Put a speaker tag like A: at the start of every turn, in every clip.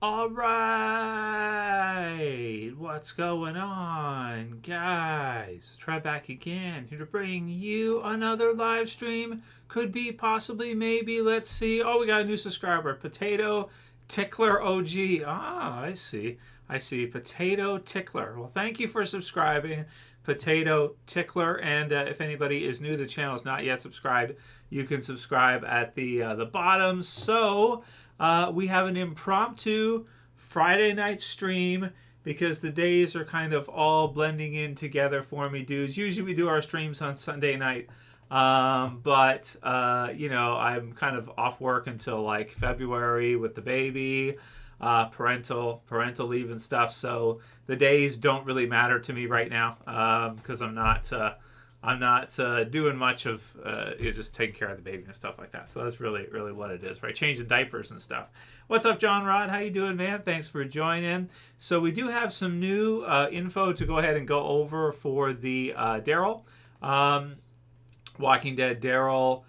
A: All right, what's going on, guys? Trev back again, here to bring you another live stream. Could be, possibly, maybe. Let's see. Oh, we got a new subscriber, Potato Tickler OG. Ah, I see. Potato Tickler. Well, thank you for subscribing, Potato Tickler. And if anybody is new to the channel, is not yet subscribed, you can subscribe at the bottom. So. We have an impromptu Friday night stream because the days are kind of all blending in together for me, dudes. Usually we do our streams on Sunday night, but you know, I'm kind of off work until like February with the baby, parental leave and stuff. So the days don't really matter to me right now because I'm not doing much of just taking care of the baby and stuff like that. So that's really what it is, right? Changing diapers and stuff. What's up, John Rod? How you doing, man? Thanks for joining. So we do have some new info to go ahead and go over for the Daryl, Walking Dead Daryl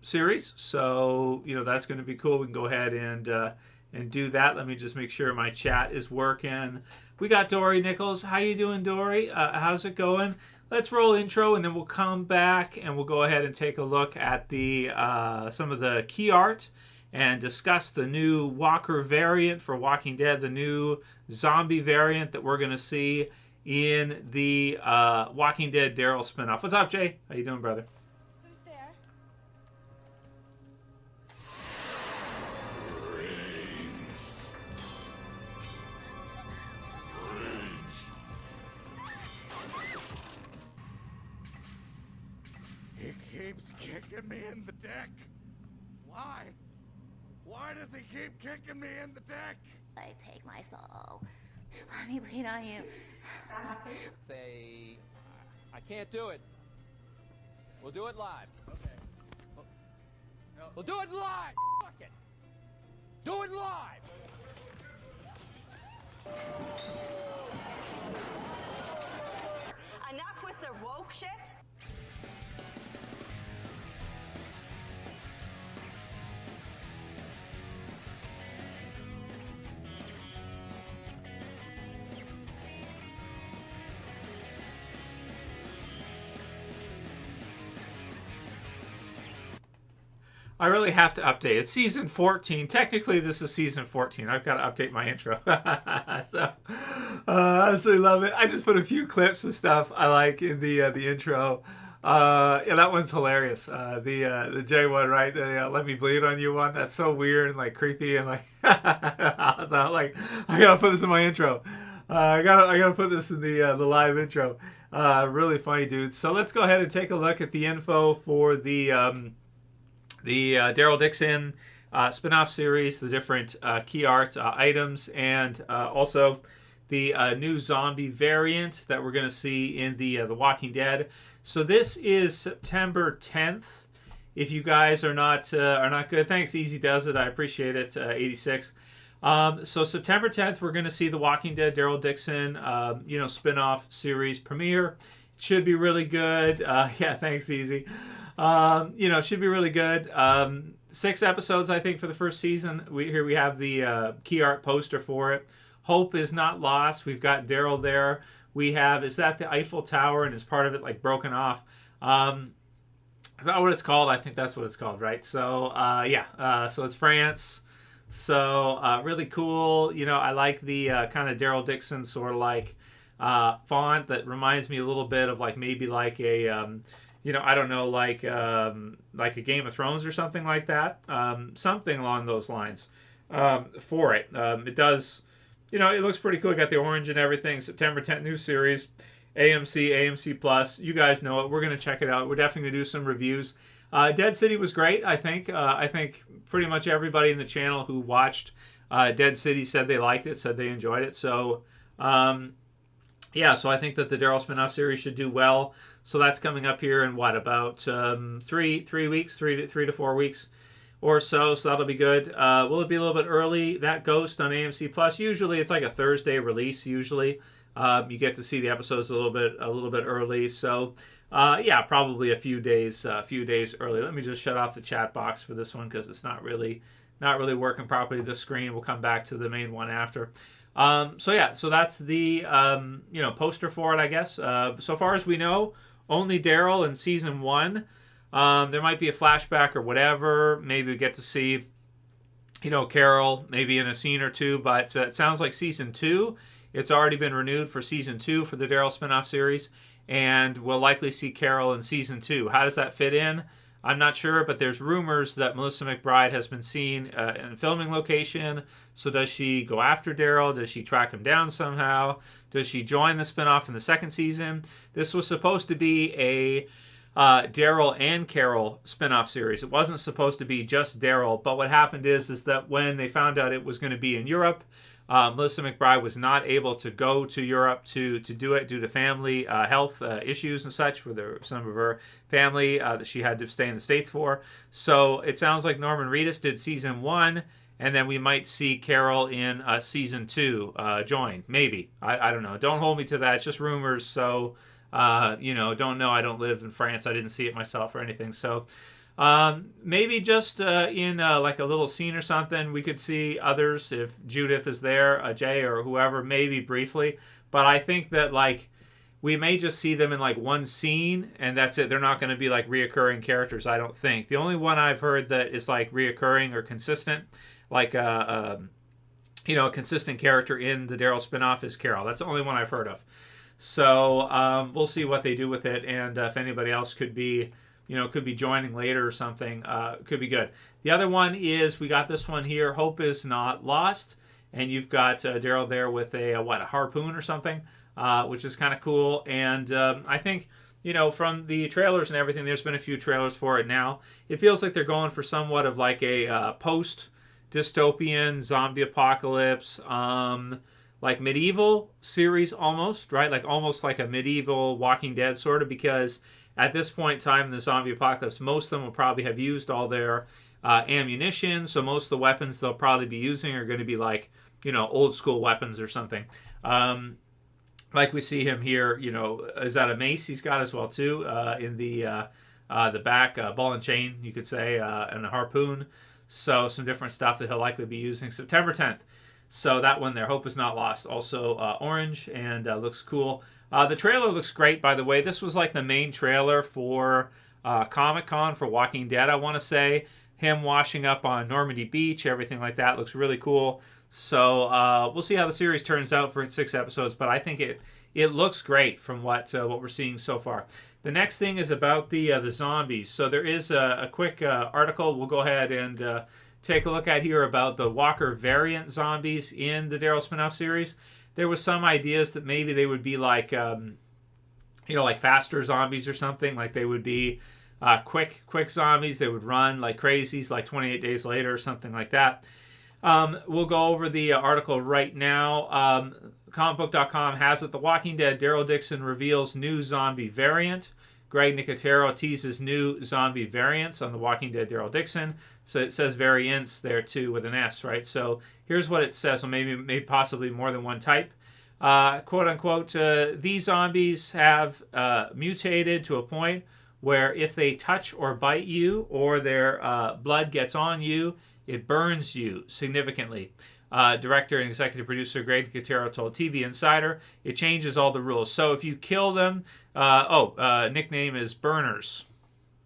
A: series. So, you know, that's going to be cool. We can go ahead and do that. Let me just make sure my chat is working. We got Dory Nichols. How you doing, Dory? How's it going? Let's roll intro, and then we'll come back and we'll go ahead and take a look at the some of the key art and discuss the new Walker variant for Walking Dead, the new zombie variant that we're going to see in the Walking Dead Daryl spinoff. What's up, Jay? How you doing, brother?
B: Who's there?
C: He keeps kicking me in the deck. Why? Why does he keep kicking me in the deck?
D: I take my soul. Let me bleed on you.
E: Say, I can't do it. We'll do it live. Okay. We'll do it live. Fuck it. Do it live.
F: Enough with the woke shit.
A: I really have to update. It's season 14. Technically, this is season 14. I've got to update my intro. So, I absolutely love it. I just put a few clips and stuff I like in the intro. Yeah, that one's hilarious. The J one, right? The "Let Me Bleed on You" one. That's so weird and like creepy and like. So, like, I gotta put this in my intro. I gotta put this in the live intro. Really funny, dudes. So let's go ahead and take a look at the info for the Daryl Dixon spin-off series, the different key art items, and also the new zombie variant that we're going to see in the Walking Dead. So this is September 10th. If you guys are not good, thanks. Easy does it. I appreciate it. 86. So September 10th, we're going to see the Walking Dead Daryl Dixon, spin-off series premiere. It should be really good. Yeah, thanks, Easy. Should be really good. 6 episodes, I think, for the first season. We have the key art poster for it. Hope is not lost. We've got Daryl there. We have, is that the Eiffel Tower, and is part of it like broken off? Is that what it's called? I think that's what it's called, right? So so it's France. So really cool. You know, I like the kind of Daryl Dixon sort of like font that reminds me a little bit of like maybe like a I don't know, like a Game of Thrones or something like that. Something along those lines for it. It does, it looks pretty cool. Got the orange and everything. September 10th, new series. AMC Plus. You guys know it. We're going to check it out. We're definitely going to do some reviews. Dead City was great, I think. I think pretty much everybody in the channel who watched Dead City said they liked it, said they enjoyed it. So, so I think that the Daryl spinoff series should do well. So that's coming up here in about 3 weeks, 3 to 4 weeks or so. So that'll be good. Will it be a little bit early? That Ghost on AMC Plus. Usually it's like a Thursday release. Usually you get to see the episodes a little bit early. So Yeah, probably a few days early. Let me just shut off the chat box for this one because it's not really working properly. The screen. We'll come back to the main one after. So that's the poster for it, I guess. So far as we know, only Daryl in season 1. There might be a flashback or whatever. Maybe we get to see, Carol maybe in a scene or two. But it sounds like season 2. It's already been renewed for season 2 for the Daryl spinoff series, and we'll likely see Carol in season 2. How does that fit in? I'm not sure, but there's rumors that Melissa McBride has been seen in a filming location. So does she go after Daryl? Does she track him down somehow? Does she join the spinoff in the second season? This was supposed to be a Daryl and Carol spinoff series. It wasn't supposed to be just Daryl, but what happened is that when they found out it was going to be in Europe, Melissa McBride was not able to go to Europe to do it due to family health issues and such with some of her family that she had to stay in the States for. So it sounds like Norman Reedus did season 1, and then we might see Carol in season 2 join. Maybe. I don't know. Don't hold me to that. It's just rumors. So, don't know. I don't live in France. I didn't see it myself or anything. So maybe just in like a little scene or something, we could see others if Judith is there, Jay or whoever, maybe briefly. But I think that we may just see them in one scene and that's it. They're not going to be reoccurring characters, I don't think. The only one I've heard that is reoccurring or consistent, a consistent character in the Daryl spinoff is Carol. That's the only one I've heard of. So we'll see what they do with it, and if anybody else could be joining later or something, could be good. The other one is, we got this one here, Hope Is Not Lost, and you've got Daryl there with a harpoon or something, which is kind of cool. And I think, from the trailers and everything, there's been a few trailers for it now. It feels like they're going for somewhat of a post-dystopian zombie apocalypse, medieval series almost, right? Almost like a medieval Walking Dead sort of, because at this point in time in the zombie apocalypse, most of them will probably have used all their ammunition. So most of the weapons they'll probably be using are going to be old school weapons or something. Like we see him here, is that a mace he's got as well too in the back, ball and chain, you could say, and a harpoon. So some different stuff that he'll likely be using. September 10th. So that one there, Hope Is Not Lost. Also orange and looks cool. The trailer looks great, by the way. This was the main trailer for Comic-Con for Walking Dead, I want to say. Him washing up on Normandy Beach, everything like that looks really cool. So we'll see how the series turns out for 6 episodes, but I think it looks great from what we're seeing so far. The next thing is about the zombies. So there is a quick article we'll go ahead and take a look at here about the Walker variant zombies in the Daryl spinoff series. There was some ideas that maybe they would be faster zombies or something. They would be quick zombies. They would run like crazies, 28 Days Later or something like that. We'll go over the article right now. Comicbook.com has it. The Walking Dead, Daryl Dixon reveals new zombie variant. Greg Nicotero teases new zombie variants on The Walking Dead, Daryl Dixon. So it says variants there too with an S, right? So here's what it says. So maybe possibly more than one type. Quote unquote, these zombies have mutated to a point where if they touch or bite you or their blood gets on you, it burns you significantly. Director and executive producer Greg Nicotero told TV Insider, it changes all the rules. So if you kill them, nickname is Burners.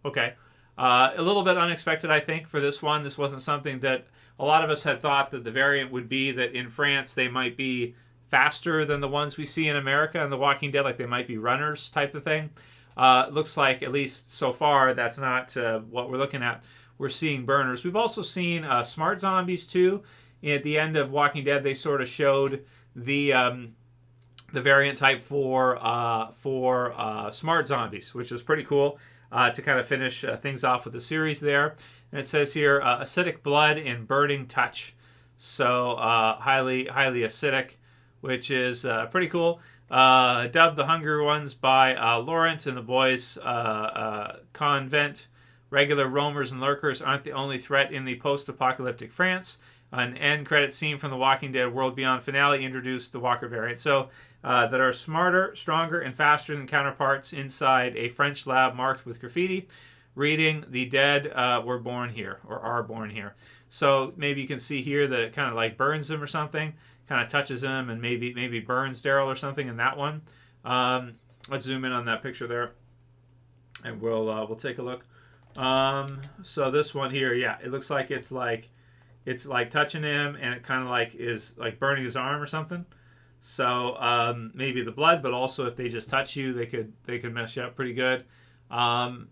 A: Okay. A little bit unexpected, I think, for this one. This wasn't something that a lot of us had thought that the variant would be that in France they might be faster than the ones we see in America and The Walking Dead, they might be runners type of thing. Looks like, at least so far, that's not what we're looking at. We're seeing burners. We've also seen smart zombies too. At the end of Walking Dead, they sort of showed the variant type for smart zombies, which was pretty cool to kind of finish things off with the series there. And it says here, acidic blood and burning touch. So highly acidic, which is pretty cool. Dubbed the Hungry Ones by Laurent and the boys' convent. Regular roamers and lurkers aren't the only threat in the post-apocalyptic France. An end credit scene from the Walking Dead World Beyond finale introduced the Walker variant. So that are smarter, stronger, and faster than counterparts inside a French lab marked with graffiti, reading "The dead were born here," or "are born here." So maybe you can see here that it kind of like burns him or something, kind of touches him, and maybe burns Daryl or something in that one. Let's zoom in on that picture there, and we'll take a look. So this one here, yeah, it looks like it's like touching him, and it kind of like is like burning his arm or something. So maybe the blood, but also if they just touch you, they could mess you up pretty good. Kind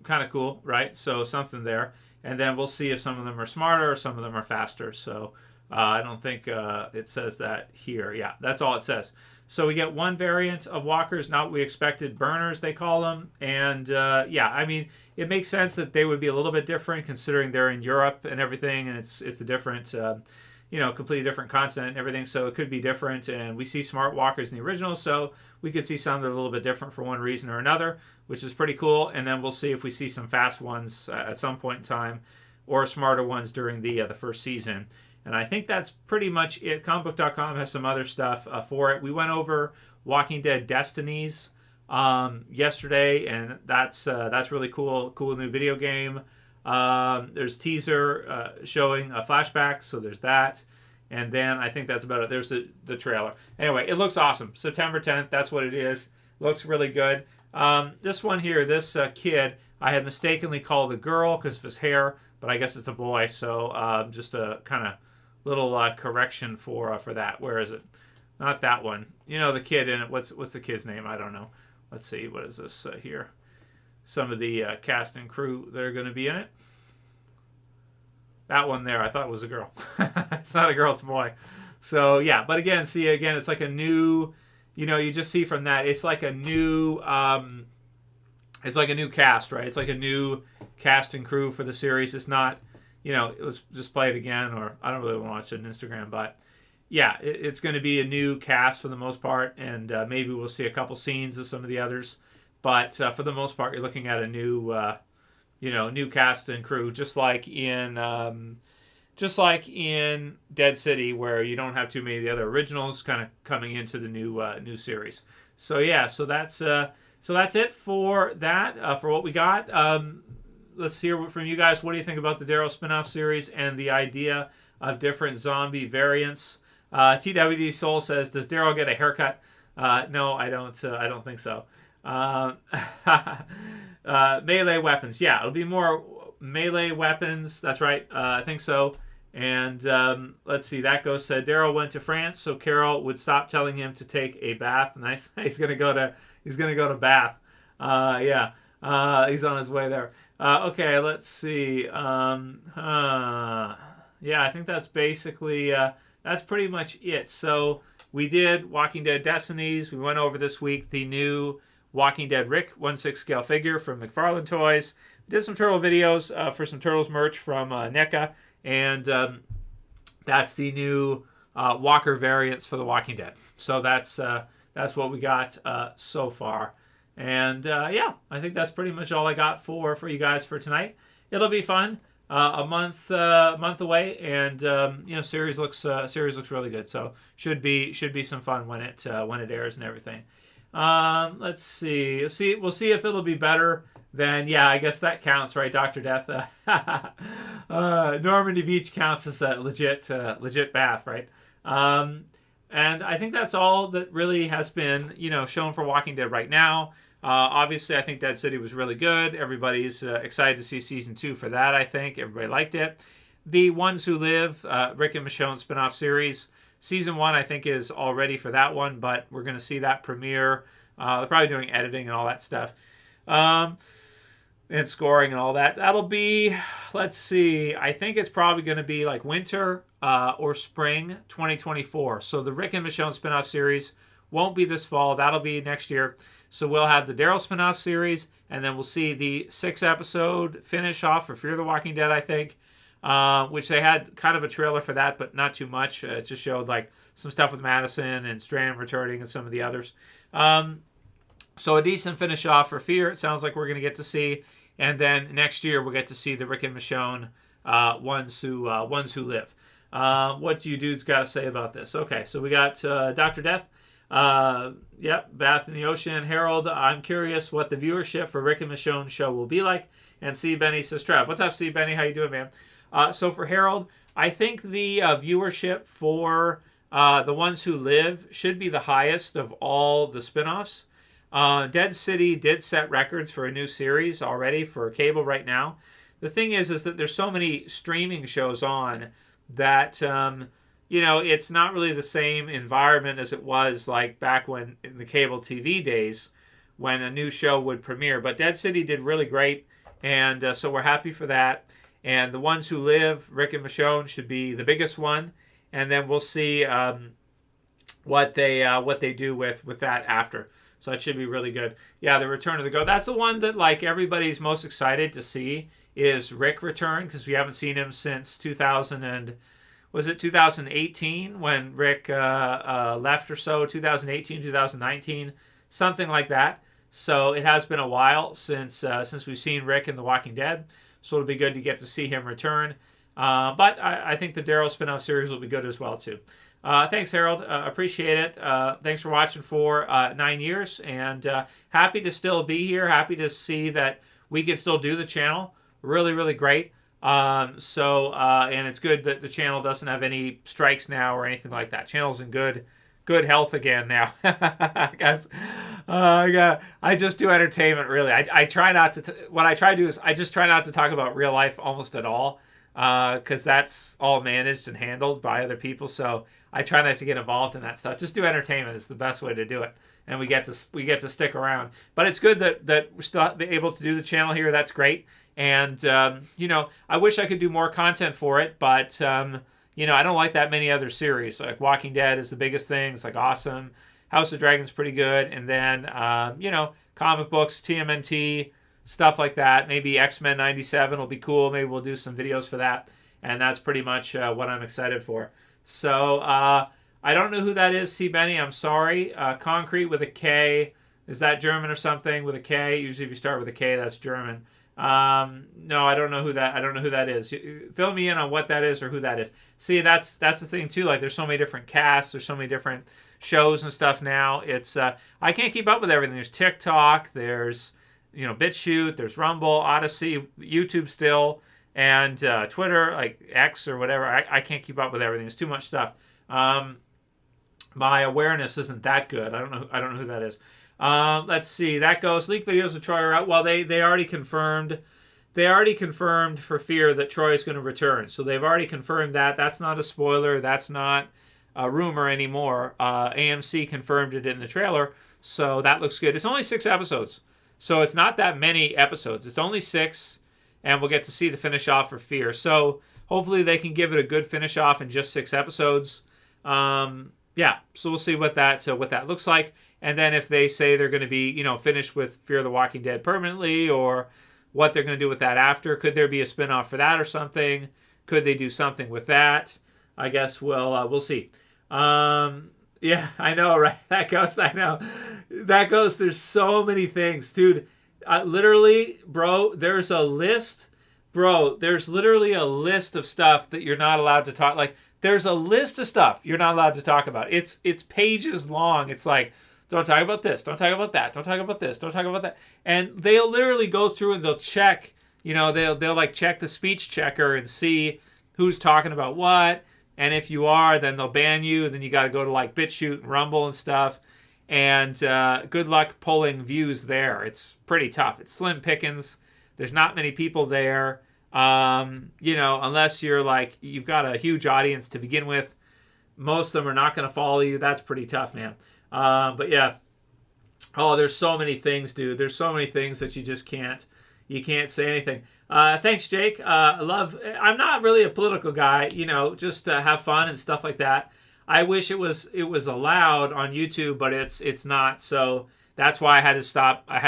A: of cool, right? So something there, and then we'll see if some of them are smarter or some of them are faster. So I don't think it says that here. Yeah, that's all it says. So we get one variant of walkers, not what we expected, burners they call them. And yeah, I mean, it makes sense that they would be a little bit different considering they're in Europe and everything, and it's a different, completely different continent and everything. So it could be different. And we see smart walkers in the original, so we could see some that are a little bit different for one reason or another, which is pretty cool. And then we'll see if we see some fast ones at some point in time, or smarter ones during the first season. And I think that's pretty much it. Comicbook.com has some other stuff for it. We went over Walking Dead Destinies yesterday, and that's really cool. Cool new video game. There's teaser showing a flashback, so there's that. And then I think that's about it. There's the trailer. Anyway, it looks awesome. September 10th, that's what it is. Looks really good. This one here, this kid, I had mistakenly called a girl because of his hair, but I guess it's a boy. So just a kind of little correction for that. Where is it? Not that one. You know the kid in it. What's the kid's name? I don't know. Let's see. What is this here? Some of the cast and crew that are going to be in it. That one there, I thought was a girl. It's not a girl, it's a boy. So yeah, but again, it's like a new. You just see from that, it's like a new. It's like a new cast, right? It's like a new cast and crew for the series. It's not. Let's just play it again, or I don't really want to watch it on Instagram, but yeah, it's going to be a new cast for the most part, and maybe we'll see a couple scenes of some of the others, but for the most part, you're looking at a new, new cast and crew, just like in Dead City, where you don't have too many of the other originals kind of coming into the new series. So yeah, so that's it for that for what we got. Let's hear from you guys. What do you think about the Daryl spinoff series and the idea of different zombie variants? TWD Soul says, "Does Daryl get a haircut?" No, I don't. I don't think so. Melee weapons. Yeah, it'll be more melee weapons. That's right. I think so. And let's see. That ghost said Daryl went to France, so Carol would stop telling him to take a bath. Nice. He's gonna go to Bath. Yeah. He's on his way there. Okay, let's see. Yeah, I think that's basically, that's pretty much it. So we did Walking Dead Destinies. We went over this week the new Walking Dead Rick 1/6 scale figure from McFarlane Toys. We did some Turtle videos for some Turtles merch from NECA. And that's the new Walker variants for the Walking Dead. So that's what we got so far. And yeah, I think that's pretty much all I got for you guys for tonight. It'll be fun. A month away, and series looks really good. So should be some fun when it airs and everything. Let's see. We'll see if it'll be better than, yeah, I guess that counts, right? Dr. Death. Normandy Beach counts as a legit bath, right? And I think that's all that really has been shown for Walking Dead right now. Obviously, I think Dead City was really good. Everybody's excited to see season 2 for that, I think. Everybody liked it. The Ones Who Live, Rick and Michonne spinoff series. Season 1, I think, is all ready for that one, but we're going to see that premiere. They're probably doing editing and all that stuff. And scoring and all that. That'll be, let's see, I think it's probably going to be like winter or spring 2024. So the Rick and Michonne spinoff series won't be this fall. That'll be next year. So we'll have the Daryl spinoff series, and then we'll see the 6-episode finish off for Fear the Walking Dead, I think, which they had kind of a trailer for that, but not too much. It just showed like some stuff with Madison and Strand returning and some of the others. So a decent finish off for Fear, it sounds like we're going to get to see. And then next year we'll get to see the Rick and Michonne Ones Who Live. What do you dudes got to say about this? Okay, so we got Dr. Death. Yep, Bath in the Ocean. Harold, I'm curious what the viewership for Rick and Michonne's show will be like. And C. Benny says, Trev. What's up, C. Benny? How you doing, man? So for Harold, I think the viewership for The Ones Who Live should be the highest of all the spinoffs. Dead City did set records for a new series already for cable right now. The thing is that there's so many streaming shows on that, it's not really the same environment as it was like back when in the cable TV days when a new show would premiere. But Dead City did really great, and so we're happy for that. And The Ones Who Live, Rick and Michonne, should be the biggest one, and then we'll see what they do with that after. So that should be really good. Yeah, the Return of the Goat. That's the one that like everybody's most excited to see is Rick return, because we haven't seen him since 2018 when Rick left or so, 2018, 2019, something like that. So it has been a while since we've seen Rick in The Walking Dead. So it'll be good to get to see him return. But I think the Daryl spinoff series will be good as well, too. Thanks, Harold. Appreciate it. Thanks for watching for 9 years. And happy to still be here. Happy to see that we can still do the channel. Really, really great. And it's good that the channel doesn't have any strikes now or anything like that. Channel's in good health again now. Guys, I just do entertainment, really. I try not to, what I try to do is I just try not to talk about real life almost at all, because that's all managed and handled by other people. So I try not to get involved in that stuff. Just do entertainment. It's the best way to do it. And we get to stick around. But it's good that we're still able to do the channel here. That's great. And, I wish I could do more content for it, but, I don't like that many other series. Like Walking Dead is the biggest thing. It's like awesome. House of Dragon's pretty good. And then, comic books, TMNT, stuff like that. Maybe X-Men 97 will be cool. Maybe we'll do some videos for that. And that's pretty much what I'm excited for. So, I don't know who that is, C. Benny. I'm sorry. Concrete with a K. Is that German or something with a K? Usually if you start with a K, that's German. No, I don't know who that is. Fill me in on what that is or who that is. See, that's the thing too. Like, there's so many different casts. There's so many different shows and stuff now. It's I can't keep up with everything. There's TikTok. There's BitChute. There's Rumble, Odyssey, YouTube still, and Twitter, like X or whatever. I can't keep up with everything. It's too much stuff. My awareness isn't that good. I don't know who that is. Let's see. That goes. Leak videos of Troy are out. Well, they already confirmed. They already confirmed for Fear that Troy is going to return. So they've already confirmed that. That's not a spoiler. That's not a rumor anymore. AMC confirmed it in the trailer. So that looks good. It's only 6 episodes. So it's not that many episodes. It's only 6. And we'll get to see the finish off for Fear. So hopefully they can give it a good finish off in just 6 episodes. Yeah. So we'll see what that looks like. And then if they say they're going to be, finished with Fear the Walking Dead permanently, or what they're going to do with that after. Could there be a spinoff for that or something? Could they do something with that? I guess we'll see. Yeah, I know, right? That goes. There's so many things, dude. Literally, bro, there's a list. Bro, there's literally a list of stuff that you're not allowed to talk. Like, there's a list of stuff you're not allowed to talk about. It's pages long. It's like, don't talk about this. Don't talk about that. Don't talk about this. Don't talk about that. And they'll literally go through and they'll check. They'll like check the speech checker and see who's talking about what. And if you are, then they'll ban you. Then you got to go to like BitChute and Rumble and stuff. And good luck pulling views there. It's pretty tough. It's slim pickings. There's not many people there. Unless you're like, you've got a huge audience to begin with. Most of them are not going to follow you. That's pretty tough, man. But yeah. Oh, there's so many things, dude. There's so many things that you just can't say anything. Thanks, Jake. I'm not really a political guy, just have fun and stuff like that. I wish it was allowed on YouTube, but it's not. So that's why I had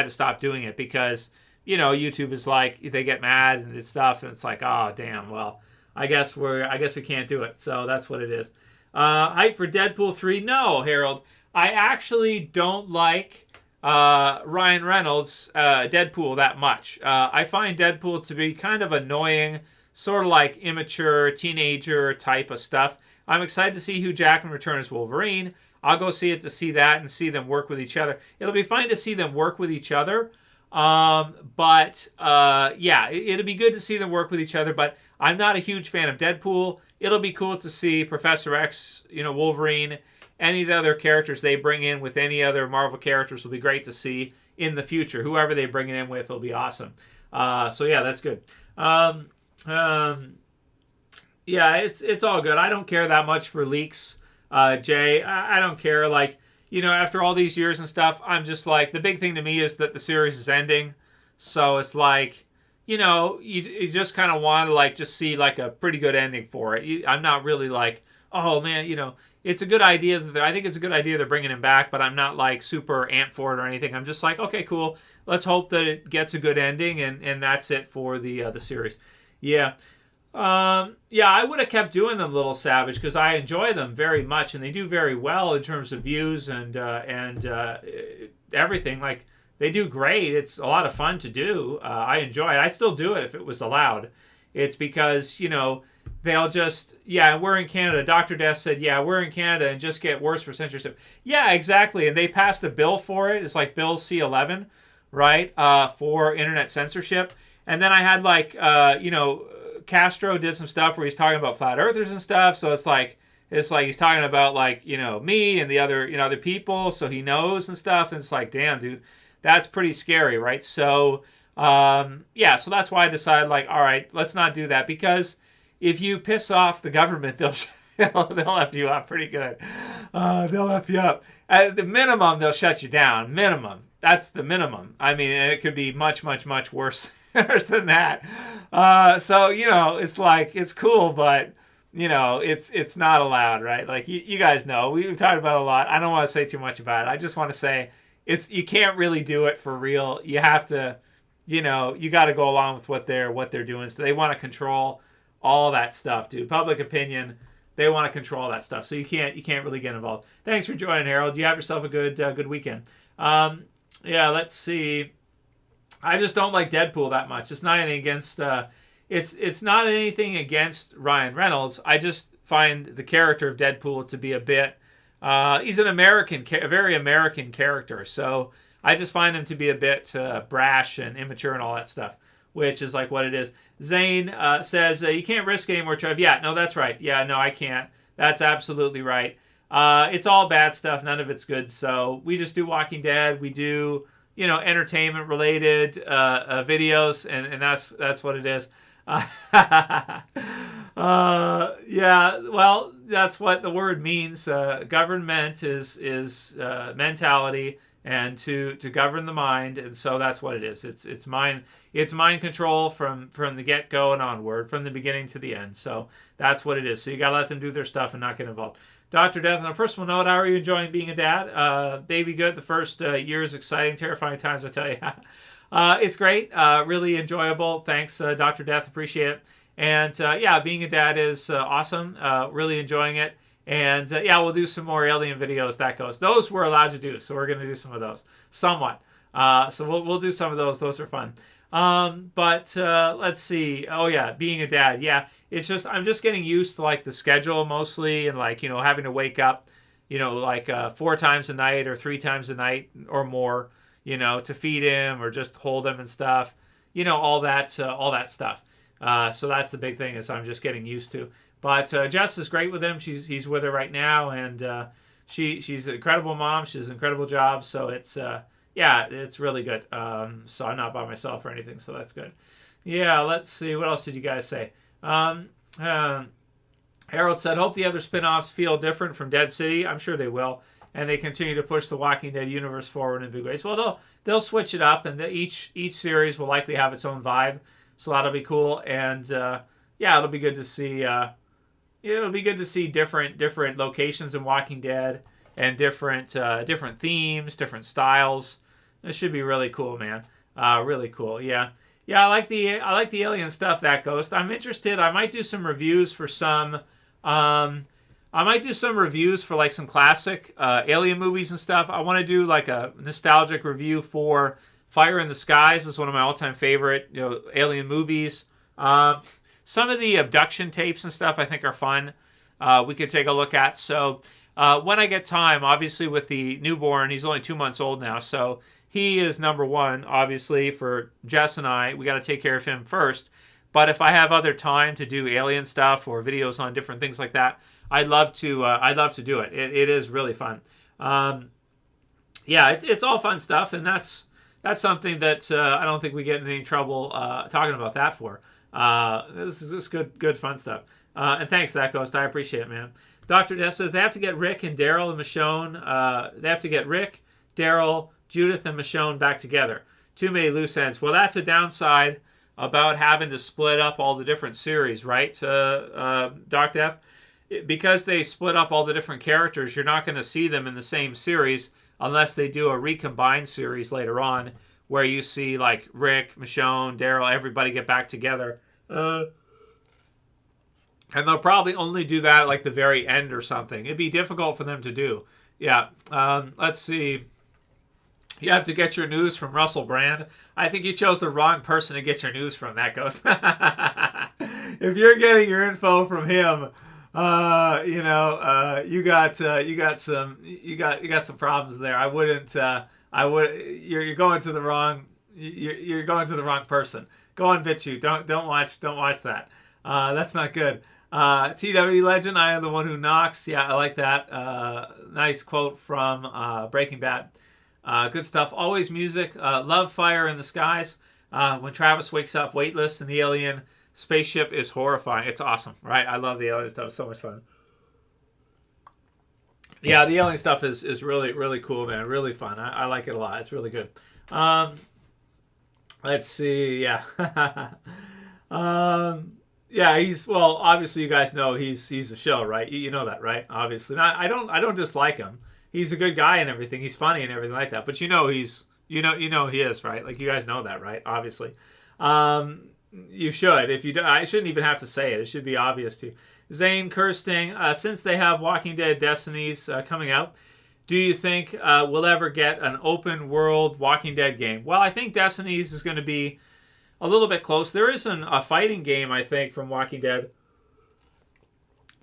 A: to stop doing it, because, YouTube is like, they get mad and stuff, and it's like, oh, damn, well, I guess we can't do it. So that's what it is. Hype for Deadpool 3. No, Harold. I actually don't like Ryan Reynolds' Deadpool that much. I find Deadpool to be kind of annoying, sort of like immature teenager type of stuff. I'm excited to see Hugh Jackman return as Wolverine. I'll go see it to see that and see them work with each other. It'll be fine to see them work with each other. But yeah, it'll be good to see them work with each other. But I'm not a huge fan of Deadpool. It'll be cool to see Professor X, Wolverine, any of the other characters they bring in with any other Marvel characters will be great to see in the future. Whoever they bring it in with will be awesome. So yeah, that's good. Yeah, it's all good. I don't care that much for leaks, Jay. I don't care. Like, after all these years and stuff, I'm just like, the big thing to me is that the series is ending. So it's like, you just kind of want to like just see like a pretty good ending for it. I'm not really like, oh man, it's a good idea. I think it's a good idea they're bringing him back, but I'm not like super amped for it or anything. I'm just like, okay, cool. Let's hope that it gets a good ending, and that's it for the series. Yeah. Yeah, I would have kept doing them, Little Savage, because I enjoy them very much, and they do very well in terms of views and everything. Like, they do great. It's a lot of fun to do. I enjoy it. I'd still do it if it was allowed. It's because, they'll just, yeah, we're in Canada. Dr. Death said, yeah, we're in Canada and just get worse for censorship. Yeah, exactly. And they passed a bill for it. It's like Bill C-11, right, for internet censorship. And then I had like, Castro did some stuff where he's talking about flat earthers and stuff. So it's like he's talking about like, me and the other, other people. So he knows and stuff. And it's like, damn, dude, that's pretty scary, right? So, yeah, so that's why I decided like, all right, let's not do that, because if you piss off the government, they'll F you up pretty good. They'll F you up. At the minimum, they'll shut you down. Minimum. That's the minimum. I mean, and it could be much, much, much worse than that. So, it's like, it's cool, but, it's not allowed, right? Like, you guys know. We've talked about it a lot. I don't want to say too much about it. I just want to say you can't really do it for real. You have to, you got to go along with what they're doing. So they want to control all that stuff, dude. Public opinion, they want to control that stuff. So you can't really get involved. Thanks for joining, Harold. You have yourself a good weekend. Yeah, let's see. I just don't like Deadpool that much. It's not anything against it's not anything against Ryan Reynolds. I just find the character of Deadpool to be a bit he's a very American character. So I just find him to be a bit brash and immature and all that stuff, which is like what it is. Zane says, you can't risk anymore, Trev. Yeah, no, that's right. Yeah, no, I can't. That's absolutely right. It's all bad stuff. None of it's good. So we just do Walking Dead. We do, entertainment-related videos, and that's what it is. Yeah, well, that's what the word means. Government is mentality, and to govern the mind, and so that's what it is. It's mind control from the get-go and onward, from the beginning to the end. So that's what it is. So you gotta let them do their stuff and not get involved. Dr. Death, on a personal note, how are you enjoying being a dad? Baby good. The first year is exciting, terrifying times, I tell you. It's great. Really enjoyable. Thanks, Dr. Death. Appreciate it. And yeah, being a dad is awesome. Really enjoying it. And yeah, we'll do some more alien videos. That goes. Those we're allowed to do, so we're going to do some of those, somewhat. So we'll do some of those. Those are fun. But let's see. Oh yeah, being a dad. Yeah, it's just I'm just getting used to like the schedule mostly, and like having to wake up, like 4 times a night or 3 times a night or more, to feed him or just hold him and stuff. All that stuff. So that's the big thing is I'm just getting used to. But Jess is great with him. He's with her right now, and she's an incredible mom. She does an incredible job. So it's yeah, it's really good. So I'm not by myself or anything. So that's good. Yeah, let's see. What else did you guys say? Harold said, hope the other spin-offs feel different from Dead City. I'm sure they will. And they continue to push the Walking Dead universe forward in big ways. Well, they'll switch it up, and each series will likely have its own vibe. So that'll be cool. And yeah, it'll be good to see. It'll be good to see different locations in Walking Dead and different themes, different styles. This should be really cool, man. Really cool. Yeah. I like the alien stuff, that Ghost. I'm interested. I might do some reviews for some. I might do some reviews for like some classic alien movies and stuff. I want to do like a nostalgic review for Fire in the Skies. Is one of my all-time favorite alien movies. Some of the abduction tapes and stuff I think are fun. We could take a look at. So when I get time, obviously with the newborn, he's only 2 months old now, so he is number one, obviously, for Jess and I. We got to take care of him first. But if I have other time to do alien stuff or videos on different things like that, I'd love to. I'd love to do it. It is really fun. Yeah, it's all fun stuff, and that's something that I don't think we get in any trouble talking about that for. This is just good fun stuff. And thanks, that Ghost. I appreciate it, man. Dr. Death says they have to get Rick and Daryl and Michonne. They have to get Rick, Daryl, Judith, and Michonne back together. Too many loose ends. Well, that's a downside about having to split up all the different series, right, Doc Death? Because they split up all the different characters, you're not going to see them in the same series unless they do a recombined series later on where you see, like, Rick, Michonne, Daryl, everybody get back together. And they'll probably only do that at, like, the very end or something. It'd be difficult for them to do. Yeah, let's see. You have to get your news from Russell Brand. I think you chose the wrong person to get your news from, that Ghost. If you're getting your info from him, you got some problems there. I wouldn't. You're going to the wrong. You're going to the wrong person. Go on, BitChute. Don't watch that. That's not good. TW Legend. I am the one who knocks. Yeah, I like that. Nice quote from Breaking Bad. Good stuff. Always music. Love Fire in the Skies. When Travis wakes up weightless in the alien spaceship is horrifying. It's awesome, right? I love the alien stuff. It's so much fun. Yeah, the alien stuff is really, really cool, man. Really fun. I like it a lot. It's really good. Let's see. Yeah. Yeah, well, obviously you guys know he's a show, right? You know that, right? Obviously. I don't dislike him. He's a good guy and everything. He's funny and everything like that. But you know he is, right? Like, you guys know that, right? Obviously. You should. If you do, I shouldn't even have to say it. It should be obvious to you. Zane Kirsting, since they have Walking Dead Destinies coming out, do you think we'll ever get an open world Walking Dead game? Well, I think Destinies is going to be a little bit close. There is a fighting game, I think, from Walking Dead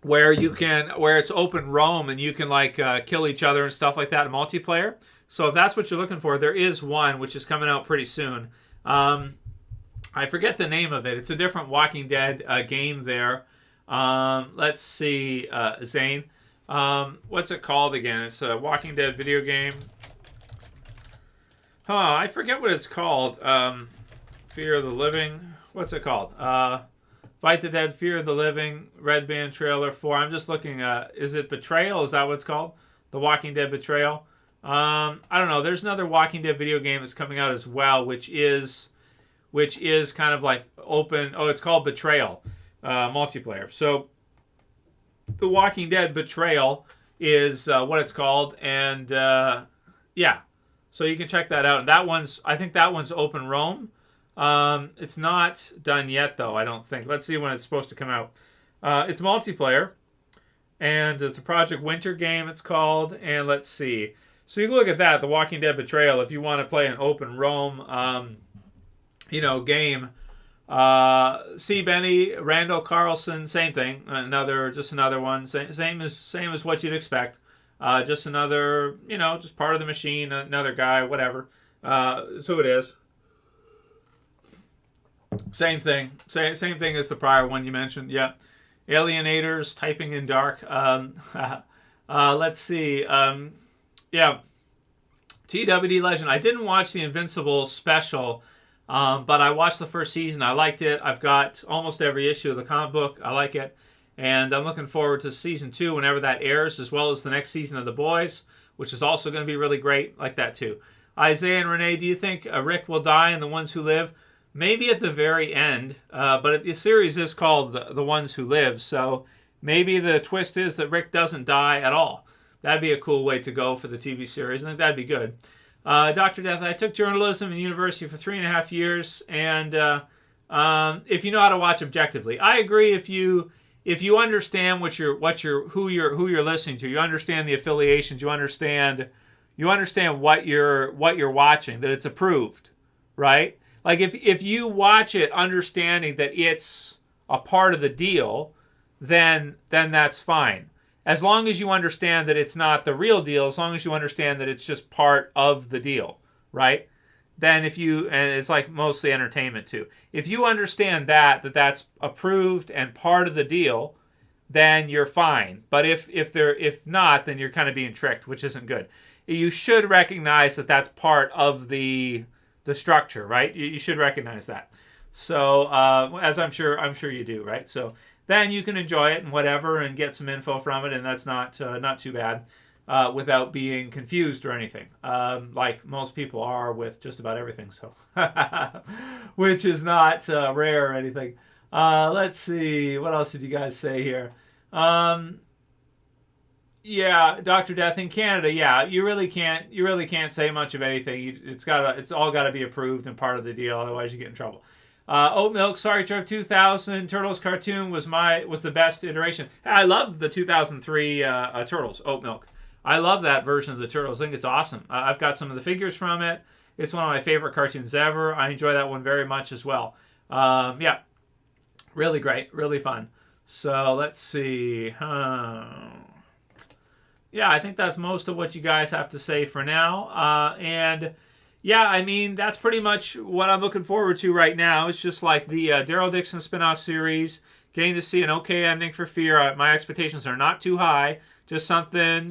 A: where it's open roam and you can like kill each other and stuff like that in multiplayer. So if that's what you're looking for, there is one which is coming out pretty soon. I forget the name of it. It's a different Walking Dead game there. Let's see, Zane. What's it called again? It's a Walking Dead video game. I forget what it's called. Fear of the Living. What's it called? Fight the Dead, Fear of the Living, Red Band Trailer 4. I'm just looking. Is it Betrayal? Is that what it's called? The Walking Dead Betrayal? I don't know. There's another Walking Dead video game that's coming out as well, which is kind of like open. Oh, it's called Betrayal multiplayer. So the Walking Dead Betrayal is what it's called, and yeah, so you can check that out. And I think that one's open roam. It's not done yet though, I don't think. Let's see when it's supposed to come out. It's multiplayer, and it's a Project Winter game. It's called, and let's see. So you can look at that, The Walking Dead Betrayal, if you want to play an open roam. Game. C. Benny, Randall Carlson, same thing. Just another one. Same as what you'd expect. Just another, just part of the machine. Another guy, whatever. That's who it is. Same thing. Same thing as the prior one you mentioned. Yeah. Alienators, Typing in Dark. Let's see. Yeah. TWD Legend. I didn't watch the Invincible special. But I watched the first season. I liked it. I've got almost every issue of the comic book. I like it. And I'm looking forward to season 2 whenever that airs, as well as the next season of The Boys, which is also going to be really great. Like that too. Isaiah and Renee, do you think Rick will die in The Ones Who Live? Maybe at the very end. But the series is called The Ones Who Live. So maybe the twist is that Rick doesn't die at all. That'd be a cool way to go for the TV series. I think that'd be good. Dr. Death, I took journalism in university for 3.5 years, and if you know how to watch objectively, I agree. If you understand who you're listening to, you understand the affiliations, you understand what you're watching, that it's approved, right? Like if you watch it understanding that it's a part of the deal, then that's fine. as long as you understand that it's not the real deal, as long as you understand that it's just part of the deal, right? Then if you, and it's like mostly entertainment too, if you understand that's approved and part of the deal, then you're fine. But if not, then you're kind of being tricked, which isn't good. You should recognize that that's part of the structure, right? You should recognize that. So as I'm sure you do, right? So then you can enjoy it and whatever, and get some info from it, and that's not too bad, without being confused or anything, like most people are with just about everything. So, which is not rare or anything. Let's see, what else did you guys say here? Yeah, Dr. Death in Canada. Yeah, you really can't say much of anything. It's all got to be approved and part of the deal. Otherwise, you get in trouble. Oat Milk, sorry, Trev. 2000 Turtles cartoon was the best iteration. I love the 2003 Turtles. Oat Milk. I love that version of the Turtles. I think it's awesome. I've got some of the figures from it. It's one of my favorite cartoons ever. I enjoy that one very much as well. Yeah, really great, really fun. So let's see. Yeah, I think that's most of what you guys have to say for now. And yeah, I mean, that's pretty much what I'm looking forward to right now. It's just like the Daryl Dixon spin-off series, getting to see an okay ending for Fear. My expectations are not too high, just something,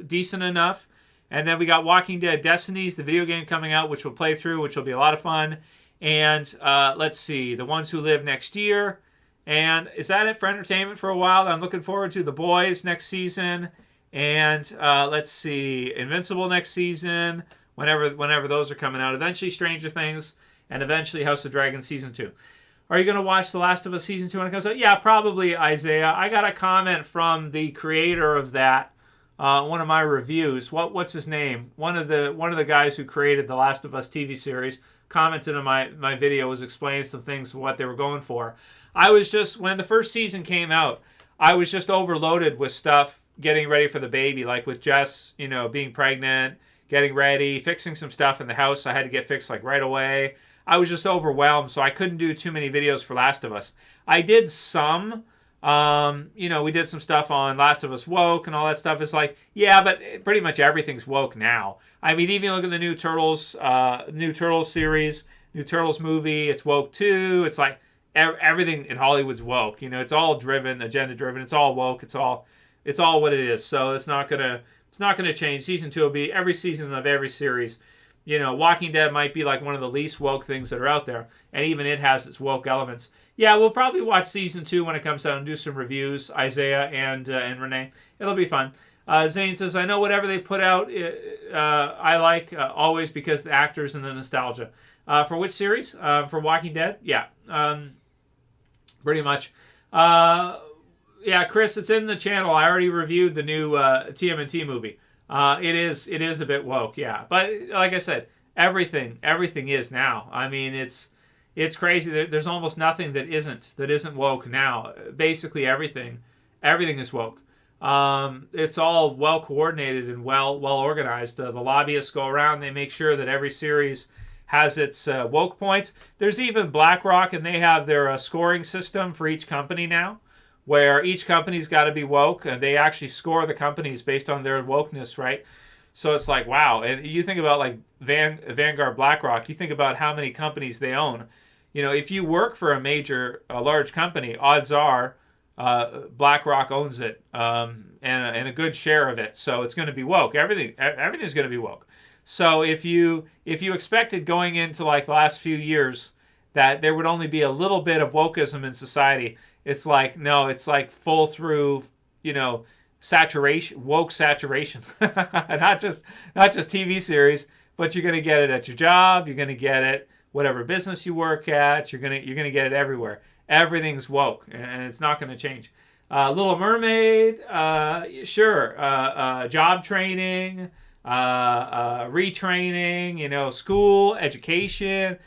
A: decent enough. And then we got Walking Dead Destinies, the video game coming out, which we'll play through, which will be a lot of fun. And let's see, The Ones Who Live next year. And is that it for entertainment for a while? I'm looking forward to The Boys next season. And let's see, Invincible next season, whenever those are coming out. Eventually Stranger Things, and eventually House of Dragons Season 2. Are you going to watch The Last of Us Season 2 when it comes out? Yeah, probably, Isaiah. I got a comment from the creator of that, one of my reviews. What's his name? One of the guys who created The Last of Us TV series commented on my video, was explaining some things, what they were going for. I was just, when the first season came out, I was just overloaded with stuff, getting ready for the baby, like with Jess, being pregnant, getting ready, fixing some stuff in the house I had to get fixed like right away. I was just overwhelmed, so I couldn't do too many videos for Last of Us. I did some, we did some stuff on Last of Us Woke and all that stuff. It's like, yeah, but pretty much everything's woke now. I mean, even look at the new Turtles series, new Turtles movie, it's woke too. It's like everything in Hollywood's woke. It's all agenda driven. It's all woke. It's all what it is. So it's not gonna change. Season 2 will be every season of every series. Walking Dead might be like one of the least woke things that are out there, and even it has its woke elements. Yeah, we'll probably watch Season 2 when it comes out and do some reviews, Isaiah and Renee. It'll be fun. Zane says, I know whatever they put out, I like always because the actors and the nostalgia. For which series? For Walking Dead? Yeah, pretty much. Yeah, Chris, it's in the channel. I already reviewed the new TMNT movie. It is a bit woke, yeah. But like I said, everything is now. I mean, it's crazy. There's almost nothing that isn't woke now. Basically, everything is woke. It's all well coordinated and well organized. The lobbyists go around. They make sure that every series has its woke points. There's even BlackRock, and they have their scoring system for each company now, where each company's got to be woke, and they actually score the companies based on their wokeness, right? So it's like, wow. And you think about like Vanguard, BlackRock, you think about how many companies they own. If you work for a large company, odds are BlackRock owns it, and a good share of it. So it's going to be woke. Everything's going to be woke. So if you expected going into like the last few years that there would only be a little bit of wokeism in society, it's like, no, it's like full through, saturation, woke saturation. not just TV series, but you're going to get it at your job. You're going to get it whatever business you work at. You're going to get it everywhere. Everything's woke, and it's not going to change. Little Mermaid, sure. Job training, retraining, school, education.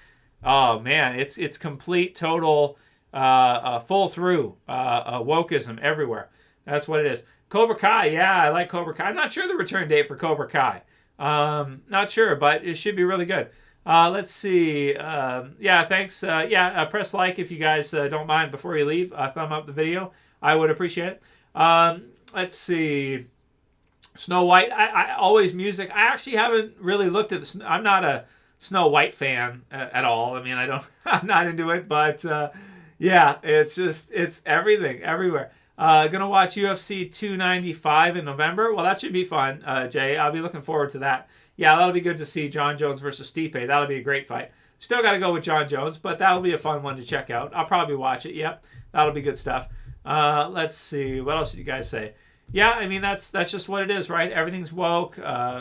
A: Oh man, it's complete, total, full through wokeism everywhere. That's what it is. Cobra Kai, yeah, I like Cobra Kai. I'm not sure the return date for Cobra Kai. Not sure, but it should be really good. Let's see. Yeah, thanks. Press like if you guys don't mind before you leave. Thumb up the video. I would appreciate it. Let's see. Snow White. I always music. I actually haven't really looked at the. I'm not a Snow White fan at all. I mean, I don't. I'm not into it, but yeah, it's everything everywhere. Gonna watch UFC 295 in November. Well, that should be fun, Jay. I'll be looking forward to that. Yeah, that'll be good to see John Jones versus Stipe. That'll be a great fight. Still got to go with John Jones, but that'll be a fun one to check out. I'll probably watch it. Yep, that'll be good stuff. Let's see. What else did you guys say? Yeah, I mean that's just what it is, right? Everything's woke.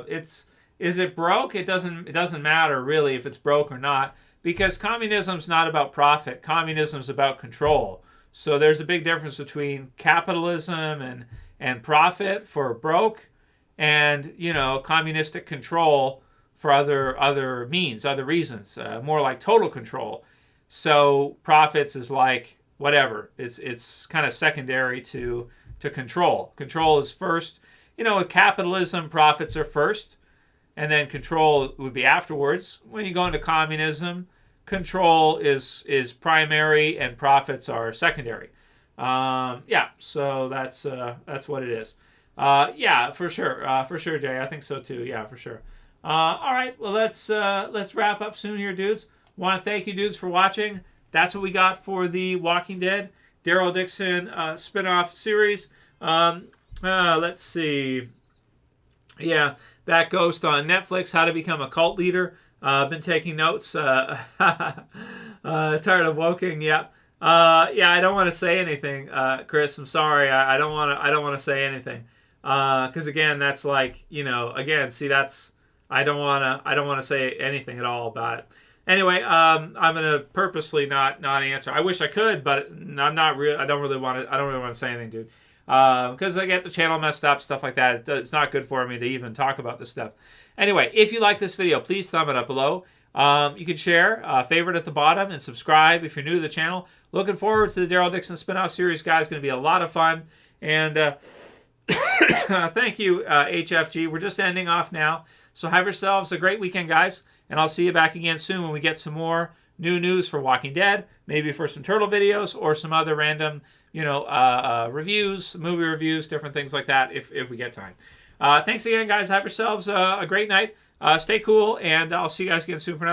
A: Is it broke? It doesn't matter really if it's broke or not, because communism's not about profit. Communism's about control. So there's a big difference between capitalism and profit for broke, and communistic control for other means, other reasons, more like total control. So profits is like whatever. It's kind of secondary to control. Control is first. With capitalism, profits are first, and then control would be afterwards. When you go into communism, control is primary and profits are secondary. Yeah, so that's what it is. Yeah, for sure, Jay. I think so too. Yeah, for sure. All right, well let's wrap up soon here, dudes. Want to thank you, dudes, for watching. That's what we got for the Walking Dead Daryl Dixon spin-off series. Let's see. Yeah, that Ghost on Netflix, How to Become a Cult Leader. Been taking notes. Tired of woking. Yeah. Yeah, I don't want to say anything, Chris. I'm sorry. I don't want to say anything. Because again, that's like, again, see, that's, I don't want to say anything at all about it. Anyway, I'm gonna purposely not answer. I wish I could, but I'm not real. I don't really want to say anything, dude. Because I get the channel messed up, stuff like that. It's not good for me to even talk about this stuff. Anyway, if you like this video, please thumb it up below. You can share, favorite at the bottom, and subscribe if you're new to the channel. Looking forward to the Daryl Dixon spinoff series, guys. Going to be a lot of fun. And thank you, HFG. We're just ending off now. So have yourselves a great weekend, guys. And I'll see you back again soon when we get some more new news for Walking Dead, maybe for some Turtle videos or some other random, reviews, movie reviews, different things like that if we get time. Thanks again, guys. Have yourselves a great night. Stay cool, and I'll see you guys again soon for another